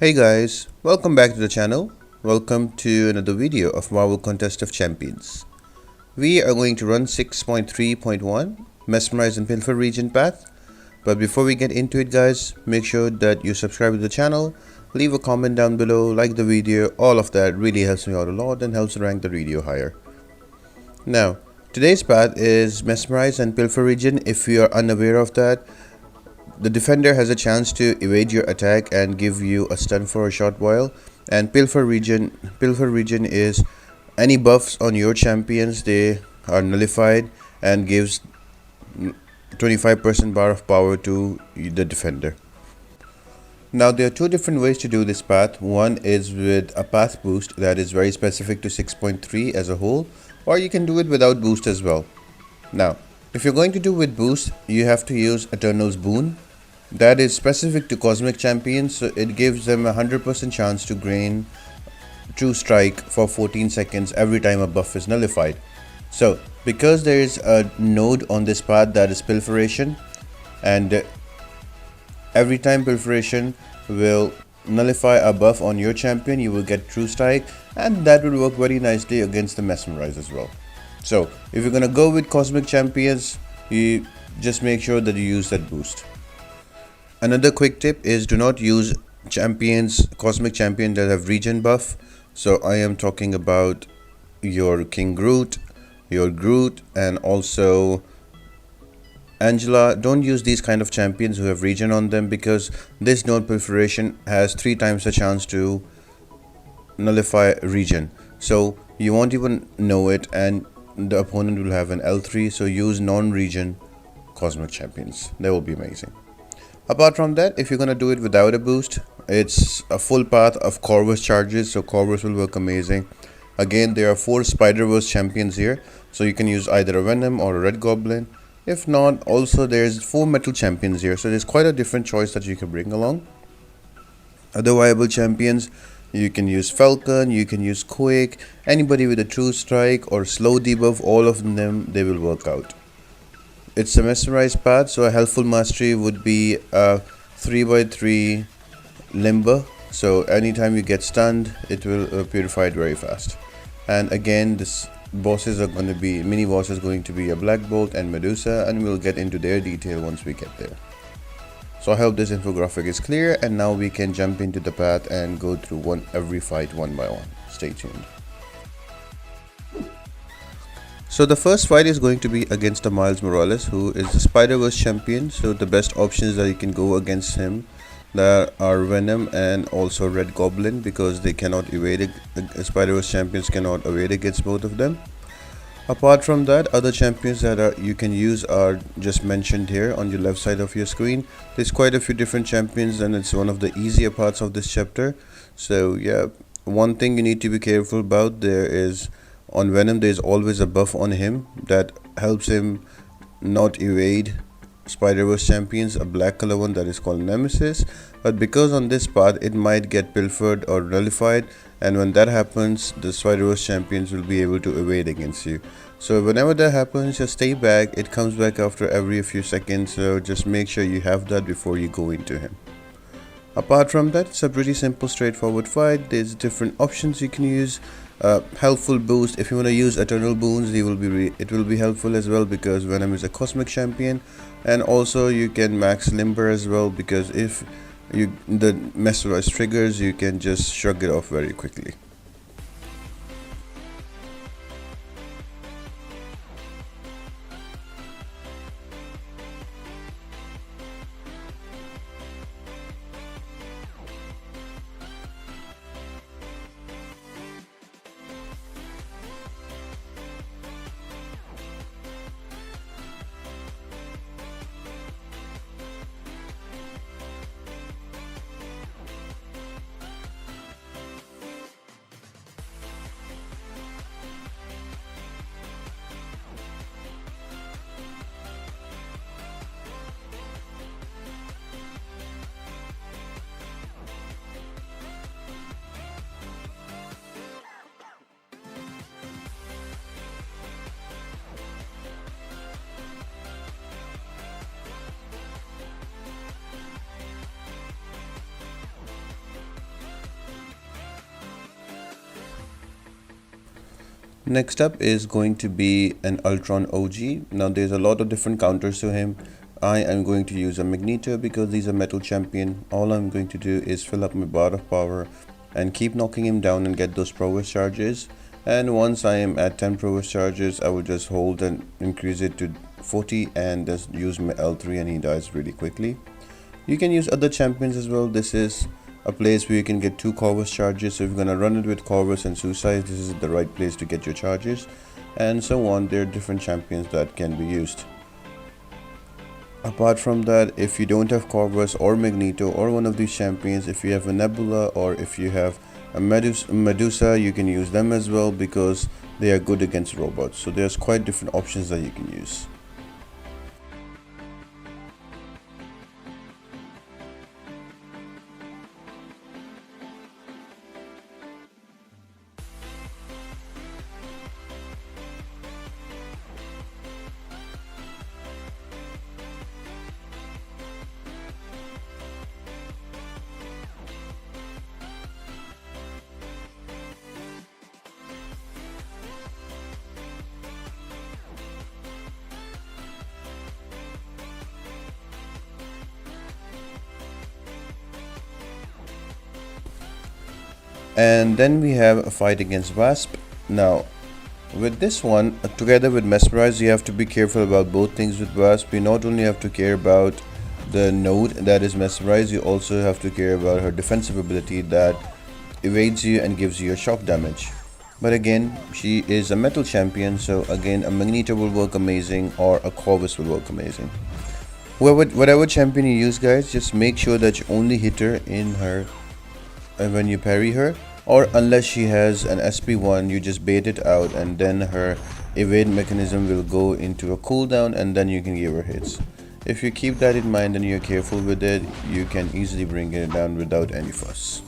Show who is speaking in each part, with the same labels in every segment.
Speaker 1: Hey guys, welcome back to the channel. Welcome to another video of Marvel Contest of Champions. We are going to run 6.3.1 Mesmerize and Pilfer Regen path. But before we get into it guys, make sure that you subscribe to the channel, leave a comment down below, like the video, all of that really helps me out a lot and helps rank the video higher. Now, today's path is Mesmerize and Pilfer Regen. If you are unaware of that, the defender has a chance to evade your attack and give you a stun for a short while. And Pilfer Regen is any buffs on your champions, they are nullified and gives 25% bar of power to the defender. Now there are two different ways to do this path. One is with a path boost that is very specific to 6.3 as a whole, or you can do it without boost as well. Now if you're going to do with boost, you have to use Eternal's Boon. That is specific to Cosmic Champions, so it gives them a 100% chance to gain True Strike for 14 seconds every time a buff is nullified. So because there is a node on this path that is Pilferation, and every time Pilferation will nullify a buff on your champion, you will get True Strike, and that will work very nicely against the Mesmerize as well. So if you're gonna go with Cosmic Champions, you just make sure that you use that boost. Another quick tip is do not use Cosmic Champions that have Regen buff. So I am talking about your King Groot, your Groot, and also Angela. Don't use these kind of champions who have Regen on them, because this node Pilferation has 3 times the chance to nullify Regen. So you won't even know it, and the opponent will have an L3. So use non-Regen Cosmic Champions. That will be amazing. Apart from that, if you're gonna do it without a boost, it's a full path of Corvus charges, so Corvus will work amazing. Again, there are 4 Spider-Verse champions here, so you can use either a Venom or a Red Goblin. If not, also there's 4 metal champions here, so there's quite a different choice that you can bring along. Other viable champions, you can use Falcon, you can use Quake, anybody with a True Strike or slow debuff, all of them, they will work out. It's a Mesmerize path, so a helpful mastery would be a 3x3 Limber. So anytime you get stunned, it will purify it very fast. And again, this bosses are going to be, mini boss is going to be a Blackbolt and Medusa, and we'll get into their detail once we get there. So I hope this infographic is clear, and now we can jump into the path and go through every fight one by one. Stay tuned. So the first fight is going to be against the Miles Morales, who is the Spider-Verse champion. So the best options that you can go against him, there are Venom and also Red Goblin, because they cannot evade, Spider-Verse champions cannot evade against both of them. Apart from that, other champions that you can use are just mentioned here on your left side of your screen. There's quite a few different champions, and it's one of the easier parts of this chapter. So yeah, one thing you need to be careful about there is, on Venom there's always a buff on him that helps him not evade Spider-Verse champions, a black color one that is called Nemesis. But because on this path it might get pilfered or nullified, and when that happens, the Spider-Verse champions will be able to evade against you. So whenever that happens, just stay back. It comes back after every few seconds, so just make sure you have that before you go into him. Apart from that, it's a pretty simple, straightforward fight. There's different options you can use. Helpful boost, if you want to use Eternal Boons, it will be helpful as well, because Venom is a Cosmic champion. And also you can max Limber as well, because if the Mesmerize triggers, you can just shrug it off very quickly. Next up is going to be an Ultron OG. Now there's a lot of different counters to him. I am going to use a Magneto because he's a metal champion. All I'm going to do is fill up my bar of power and keep knocking him down and get those prowess charges. And once I am at 10 prowess charges, I will just hold and increase it to 40 and just use my L3 and he dies really quickly. You can use other champions as well. This is a place where you can get 2 Corvus charges. So if you're gonna run it with Corvus and Suicide, this is the right place to get your charges, and so on. There are different champions that can be used. Apart from that, if you don't have Corvus or Magneto or one of these champions, if you have a Nebula or if you have a Medusa, you can use them as well because they are good against robots. So there's quite different options that you can use. And then we have a fight against Wasp. Now with this one, together with Mesmerize, you have to be careful about both things with Wasp. You not only have to care about the node that is Mesmerize, you also have to care about her defensive ability that evades you and gives you a shock damage. But again, she is a metal champion, so again a Magneto will work amazing or a Corvus will work amazing. Whatever champion you use, guys, just make sure that you only hit her in her when you parry her, or unless she has an SP1, you just bait it out and then her evade mechanism will go into a cooldown and then you can give her hits. If you keep that in mind and you're careful with it, you can easily bring it down without any fuss.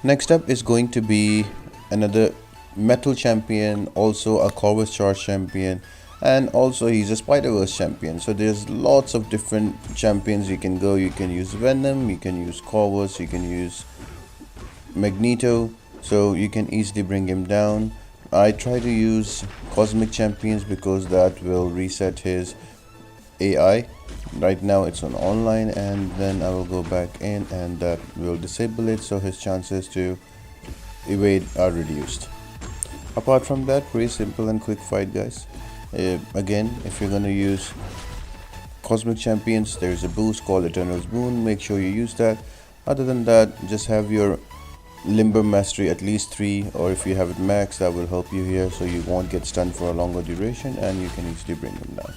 Speaker 1: Next up is going to be another metal champion, also a Corvus charge champion, and also he's a Spider-Verse champion. So there's lots of different champions you can go. You can use Venom, you can use Corvus, you can use Magneto, so you can easily bring him down. I try to use cosmic champions because that will reset his AI. Right now it's on online, and then I will go back in and that will disable it, so his chances to evade are reduced. Apart from that, pretty simple and quick fight, guys. Again, if you're gonna use cosmic champions, there's a boost called Eternal's Boon. Make sure you use that. Other than that, just have your limber mastery at least 3, or if you have it max, that will help you here, so you won't get stunned for a longer duration and you can easily bring them down.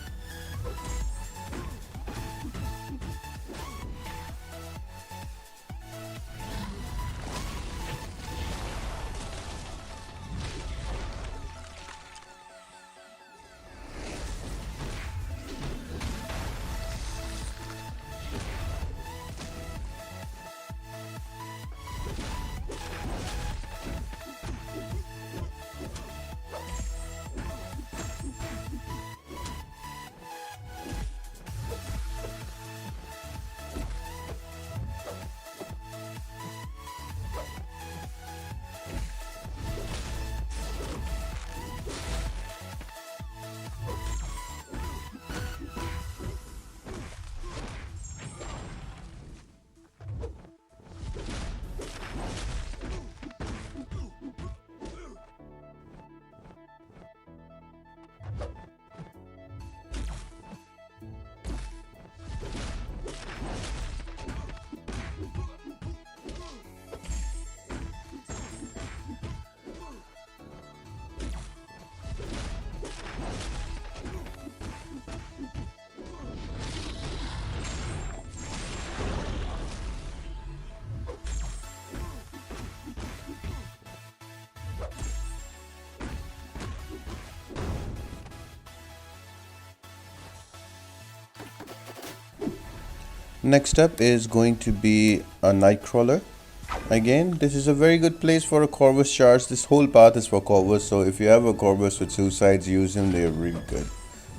Speaker 1: Next up is going to be a Nightcrawler. Again, this is a very good place for a Corvus charge. This whole path is for Corvus, so if you have a Corvus with suicides, use him, they're really good.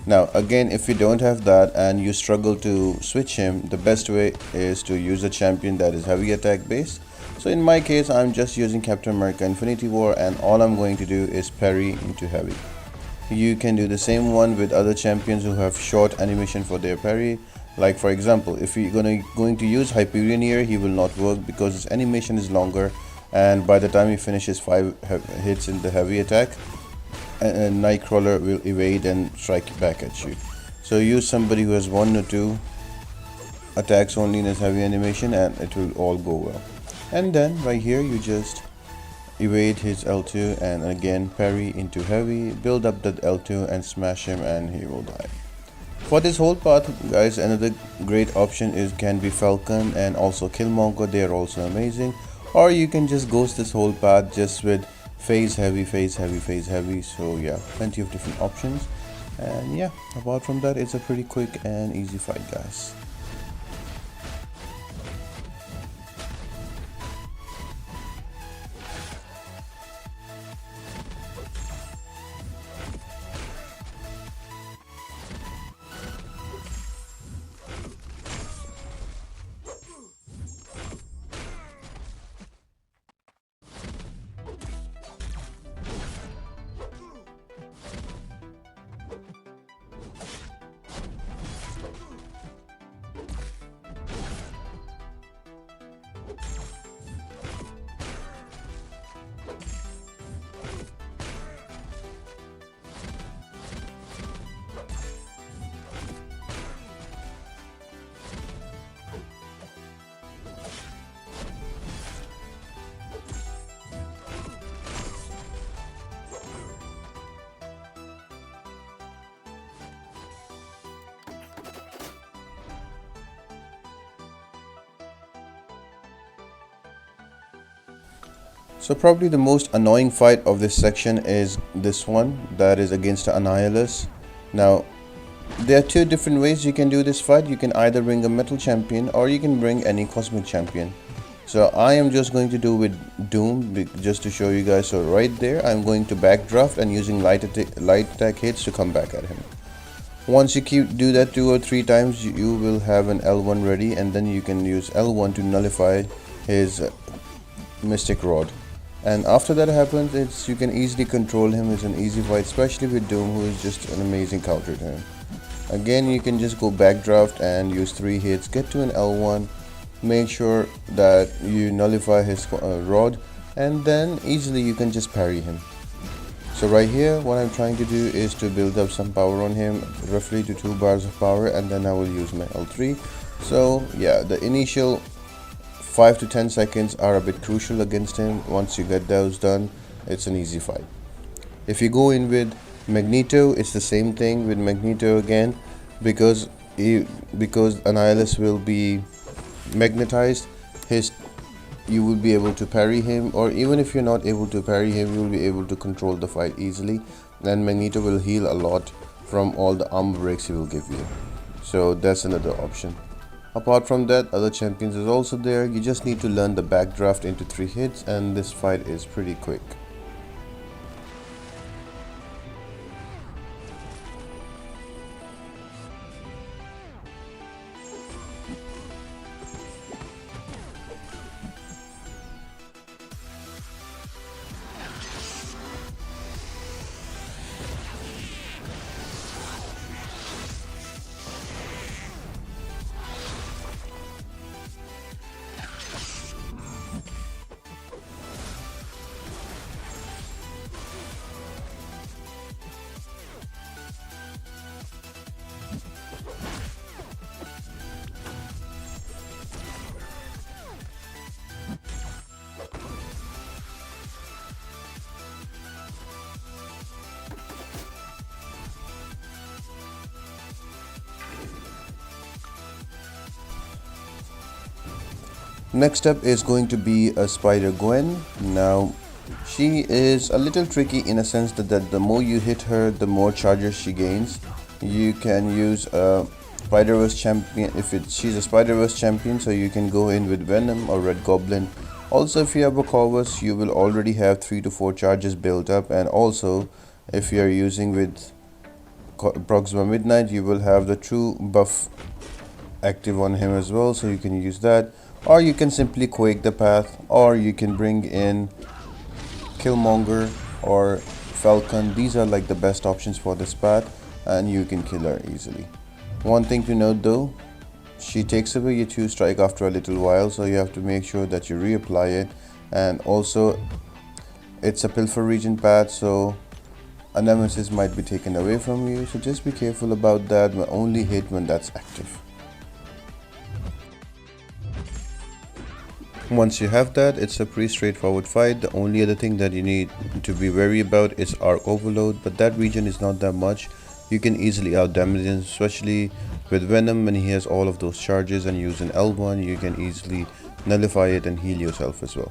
Speaker 1: Now again, if you don't have that and you struggle to switch him, the best way is to use a champion that is heavy attack based. So in my case, I'm just using Captain America Infinity War, and all I'm going to do is parry into heavy. You can do the same one with other champions who have short animation for their parry. Like for example, if you're going to use Hyperion here, he will not work because his animation is longer, and by the time he finishes 5 hits in the heavy attack, a Nightcrawler will evade and strike back at you. So use somebody who has 1 or 2 attacks only in his heavy animation, and it will all go well. And then right here you just evade his L2 and again parry into heavy, build up that L2 and smash him, and he will die. For this whole path, guys, another great option can be Falcon and also Killmonger. They are also amazing. Or you can just ghost this whole path just with phase heavy, phase heavy, phase heavy. So yeah, plenty of different options. And yeah, apart from that, it's a pretty quick and easy fight, guys. So probably the most annoying fight of this section is this one, that is against Annihilus. Now there are 2 different ways you can do this fight. You can either bring a metal champion or you can bring any cosmic champion. So I am just going to do with Doom just to show you guys. So right there I'm going to backdraft and using light attack hits to come back at him. Once you do that 2 or 3 times, you will have an L1 ready, and then you can use L1 to nullify his Mystic Rod. And after that happens, you can easily control him. It's an easy fight, especially with Doom, who is just an amazing counter to him. Again, you can just go backdraft and use 3 hits, get to an L1, make sure that you nullify his rod, and then easily you can just parry him. So right here, what I'm trying to do is to build up some power on him, roughly to 2 bars of power, and then I will use my L3. So yeah, the initial 5 to 10 seconds are a bit crucial against him. Once you get those done, it's an easy fight. If you go in with Magneto, it's the same thing with Magneto again, because Annihilus will be magnetized. You will be able to parry him, or even if you're not able to parry him, you will be able to control the fight easily. And Magneto will heal a lot from all the armor breaks he will give you. So that's another option. Apart from that, other champions is also there. You just need to learn the backdraft into 3 hits, and this fight is pretty quick. Next up is going to be a Spidergwen. Now she is a little tricky in a sense that the more you hit her, the more charges she gains. You can use a Spider-Verse champion, she's a Spider-Verse champion, so you can go in with Venom or Red Goblin. Also, if you have a Corvus, you will already have 3 to 4 charges built up, and also if you are using with Proxima Midnight, you will have the true buff active on him as well, so you can use that. Or you can simply Quake the path, or you can bring in Killmonger or Falcon. These are like the best options for this path, and you can kill her easily. One thing to note though, she takes away your 2 strike after a little while, so you have to make sure that you reapply it. And also it's a Pilfer region path, so a nemesis might be taken away from you, so just be careful about that. Only hit when that's active. Once you have that, it's a pretty straightforward fight. The only other thing that you need to be wary about is arc overload, but that region is not that much. You can easily out damage him, especially with Venom when he has all of those charges, and use an L1, you can easily nullify it and heal yourself as well.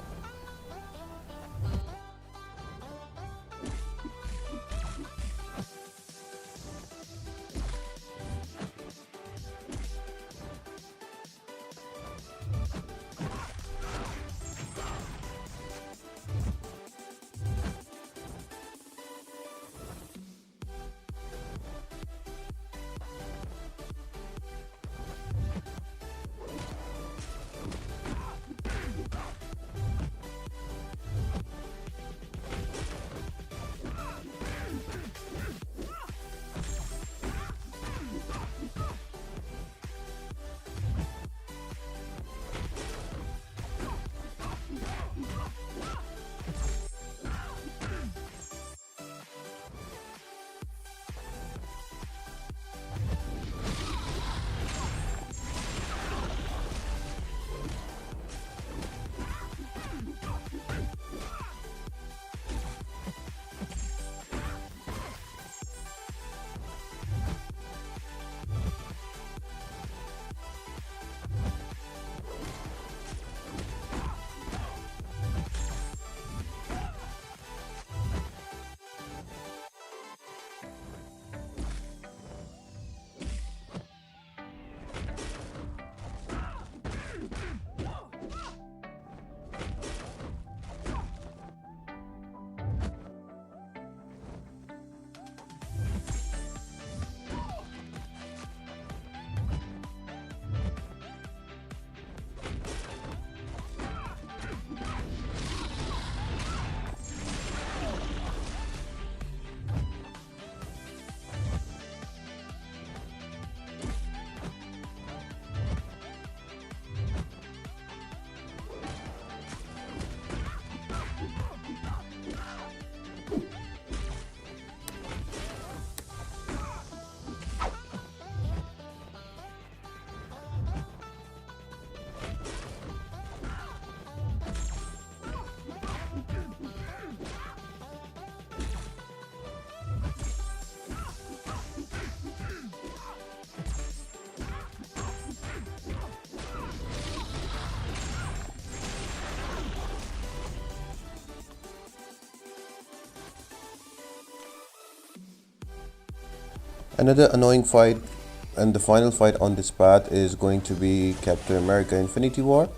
Speaker 1: Another annoying fight and the final fight on this path is going to be Captain America Infinity War.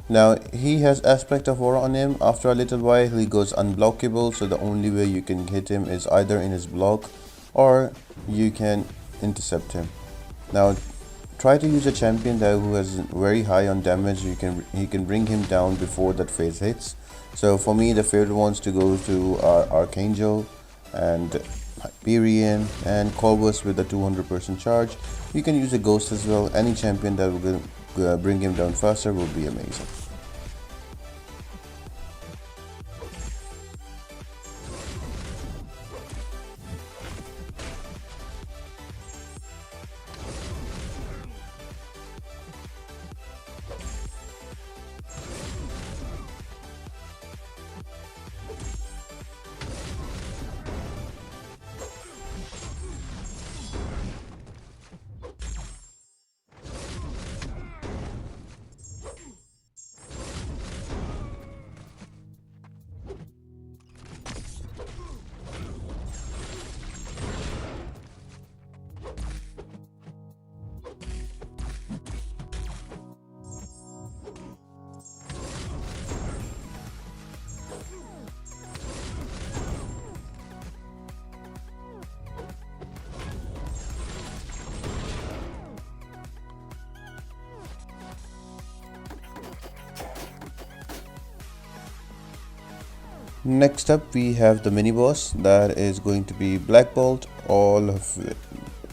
Speaker 1: Now he has aspect of war on him. After a little while he goes unblockable, so the only way you can hit him is either in his block or you can intercept him. Now try to use a champion that who has very high on damage. He can bring him down before that phase hits. So for me the favorite ones to go to are Archangel and Hyperion and Corvus with a 200% charge. You can use a Ghost as well. Any champion that will bring him down faster will be amazing. Next up we have the mini boss, that is going to be Blackbolt.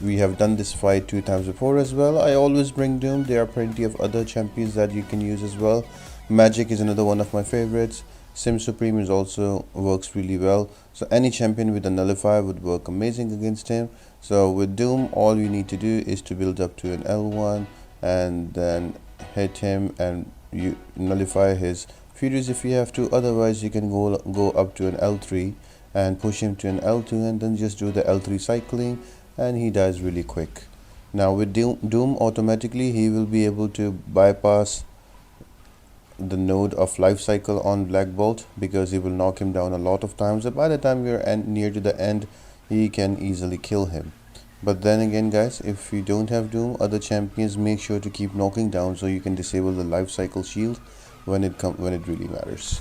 Speaker 1: We have done this fight 2 times before as well. I always bring Doom. There are plenty of other champions that you can use as well. Magic is another one of my favorites. Sim Supreme is also works really well. So any champion with a nullifier would work amazing against him. So with Doom, all you need to do is to build up to an L1 and then hit him and you nullify his Furies if you have to. Otherwise you can go up to an L3 and push him to an L2 and then just do the L3 cycling and he dies really quick. Now with Doom automatically he will be able to bypass the node of life cycle on Blackbolt because he will knock him down a lot of times, and by the time you're near to the end he can easily kill him. But then again guys, if you don't have Doom, other champions make sure to keep knocking down so you can disable the life cycle shield when it really matters.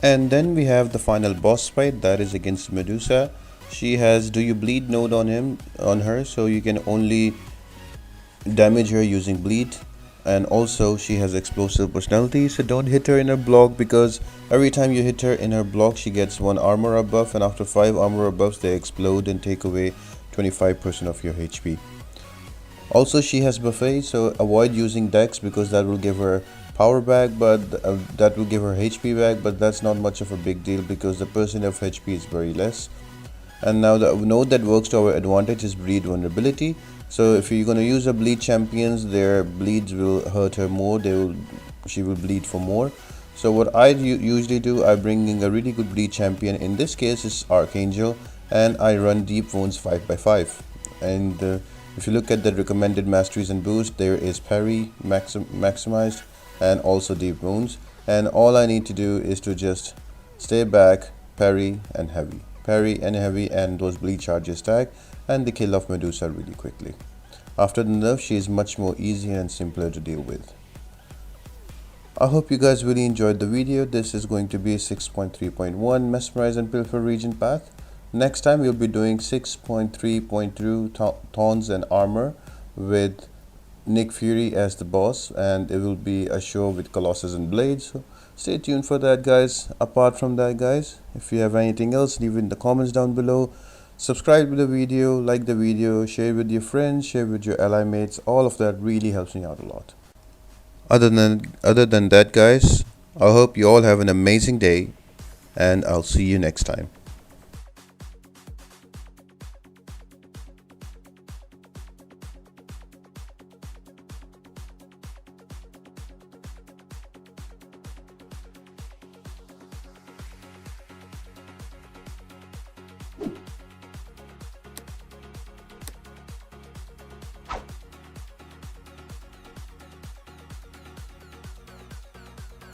Speaker 1: And then we have the final boss fight, that is against Medusa. She has do you bleed node on her, so you can only damage her using bleed, and also she has explosive personality, so don't hit her in her block because every time you hit her in her block she gets 1 armor buff, and after 5 armor buffs they explode and take away 25% of your HP. Also she has buffet, so avoid using Dex because that will give her power back, but that will give her HP back, but that's not much of a big deal because the percent of HP is very less. And now the node that works to our advantage is bleed vulnerability. So if you're going to use a bleed champions, their bleeds will hurt her more, she will bleed for more. So what I usually do, I bring in a really good bleed champion. In this case is Archangel, and I run deep wounds 5x5. And if you look at the recommended masteries and boost, there is parry, maximized, and also deep wounds, and all I need to do is to just stay back, parry and heavy, and those bleed charges stack and the kill of Medusa really quickly. After the nerf, she is much more easier and simpler to deal with. I hope you guys really enjoyed the video. This is going to be 6.3.1 Mesmerize and Pilfer region path. Next time we'll be doing 6.3.2 Thorns and Armor with Nick Fury as the boss, and it will be a show with Colossus and Blades, so stay tuned for that guys. Apart from that guys, if you have anything else, leave it in the comments down below. Subscribe to the video, like the video, share with your friends, share with your ally mates. All of that really helps me out a lot. Other than that guys, I hope you all have an amazing day, and I'll see you next time.